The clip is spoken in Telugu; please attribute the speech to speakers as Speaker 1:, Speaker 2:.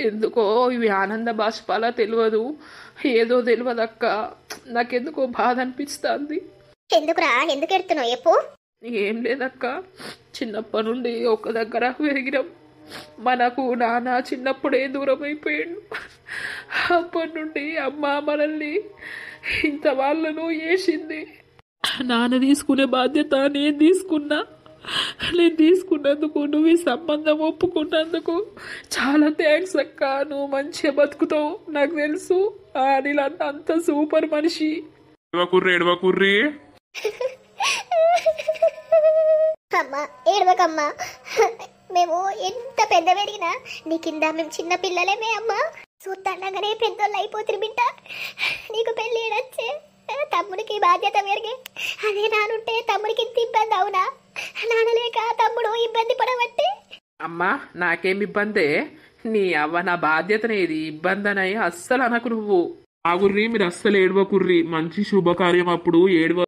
Speaker 1: ఎందుకో ఇవి ఆనంద బాష్పాలా తెలియదు, ఏదో తెలియదక్క. నాకెందుకో బాధ అనిపిస్తుంది.
Speaker 2: ఎందుకురా, ఎందుకు ఎడుతున్నావు చెప్పు.
Speaker 1: ఏం లేదక్క, చిన్నప్పటి నుండి ఒక దగ్గర పెరిగినాం. మనకు నాన్న చిన్నప్పుడే దూరం అయిపోయాడు. అప్పటి నుండి అమ్మ మనల్ని ఇంత వాళ్ళను వేసింది. నాన్న తీసుకునే బాధ్యత నేను తీసుకున్నా. నేను తీసుకున్నందుకు, నువ్వు ఈ సంబంధం ఒప్పుకున్నందుకు చాలా థ్యాంక్స్ అక్క. నువ్వు మంచిగా బతుకుతావు నాకు తెలుసు. అనిల్ అంత సూపర్ మనిషి.
Speaker 3: ఎడవకుర్రి
Speaker 2: అమ్మా ఏడవకమ్మా, మేము ఎంత పెద్ద పెరిగినా నీ కింద మేము చిన్న పిల్లలేమే అమ్మా. చూస్తానగానే పెద్దోళ్ళు అయిపోతుంది బిడ్డ. నీకు పెళ్ళి ఏడొచ్చే, తమ్ముడికి బాధ్యత పెరిగే. అదే నానుంటే తమ్ముడికి ఇంత ఇబ్బంది అవునా? నానలేక తమ్ముడు ఇబ్బంది పడబట్టి.
Speaker 1: అమ్మా నాకేం ఇబ్బందే? నీ అవ్వ నా బాధ్యతనేది ఇబ్బంది అని అస్సలు అనకు నువ్వు.
Speaker 3: ఆగుర్రి, మీరు అస్సలు ఏడవకుర్రి. మంచి శుభకార్యం అప్పుడు ఏడవ